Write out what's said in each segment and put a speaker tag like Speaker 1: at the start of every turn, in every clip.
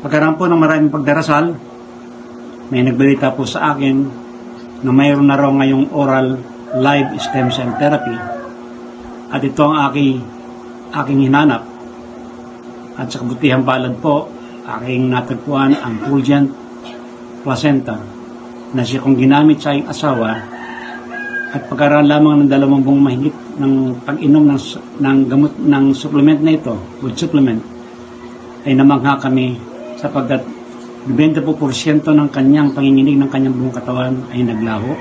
Speaker 1: Pagkaraan po ng maraming pagdarasal, may nagbalita po sa akin na mayroon na raw ngayong oral live stem cell therapy. At ito ang aking hinanap. At sa kabutihang palad po, aking natagpuan ang Fulgent placenta na siya kong ginamit sa aking asawa. At pagkaraan lamang ng 2 buwang mahigit ng pag-inom ng gamot ng supplement na ito, food supplement, ay namangha kami sapagkat 20% ng kanyang panginginig ng kanyang buong katawan ay naglaho.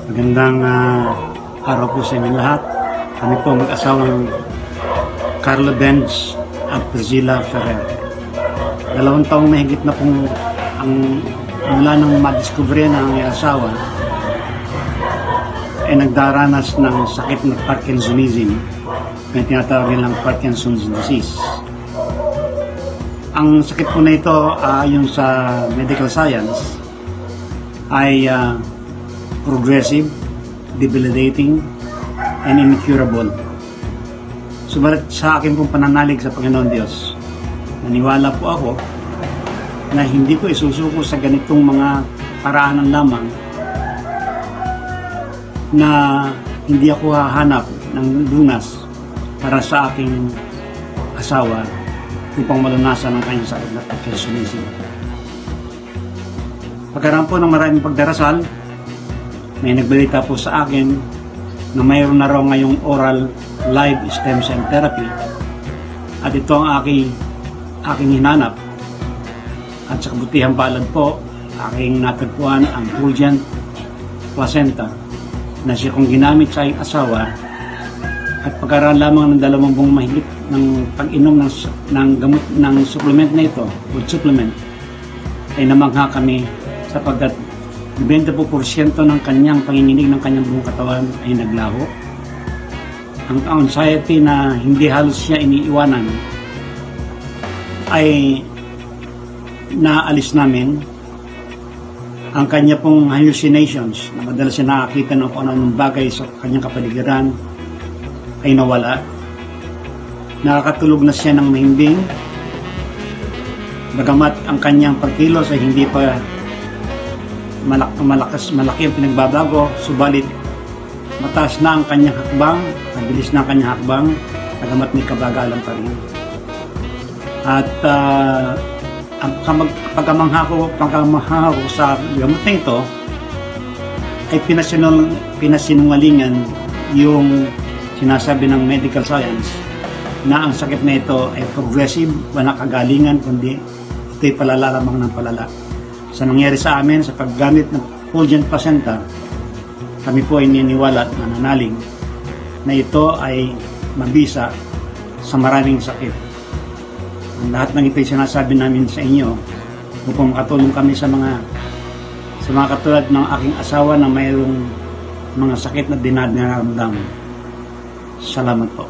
Speaker 1: Magandang araw po sa inyo lahat. Kami po mag-asawang Carla Benz at Priscilla Ferrer. 2 taong mahigit na pong mula nang madiskubre na ang asawa ay nagdaranas ng sakit ng Parkinsonism, may tinatawag nilang Parkinson's disease. Ang sakit po na ito ayon sa medical science ay progressive, debilitating, and incurable. Subalit sa akin pong pananalig sa Panginoon Diyos, naniwala po ako na hindi ko isusuko sa ganitong mga paraanan lamang na hindi ako hahanap ng lunas para sa aking asawa upang malunasan ang kanyang sakit na Parkinsonism. Pagkaraan po ng maraming pagdarasal, may nagbalita po sa akin na mayroon na raw ngayong oral live stem cell therapy. At ito ang aking hinanap. At sa kabutihang palad po, aking natagpuan ang Fulgent placenta na siya kong ginamit sa aking asawa. At pagkaraan lamang ng 2 buwang mahigit ng pag-inom ng gamot ng supplement na ito, food supplement, ay namangha kami sapagkat 20% ng kanyang panginginig ng kanyang buong katawan ay naglaho. Ang anxiety na hindi halos siya iniiwanan ay naalis namin. Ang kanya pong hallucinations na madalas siya nakakita ng kung anong bagay sa kanyang kapaligiran ay nawala. Nakakatulog na siya ng mahimbing, bagamat ang kanyang pagkilos ay hindi pa malaki ang pinagbabago, subalit mataas na ang kanyang hakbang, mabilis na ang kanyang hakbang, bagamat may kabagalan pa rin. At ang pagkamangha ko sa gamot na ito ay pinasinungalingan yung sinasabi ng medical science na ang sakit na ito ay progressive, walang kagalingan, kundi ito'y palala lamang ng palala. Sa nangyari sa amin sa paggamit ng Fulgent placenta, kami po ay niniwala at nananalig na ito ay mabisa sa maraming sakit. Ang lahat ng ito ay sinasabi namin sa inyo upang makatulong kami sa mga katulad ng aking asawa na mayroong mga sakit na dinadnaramdam. Salamat po.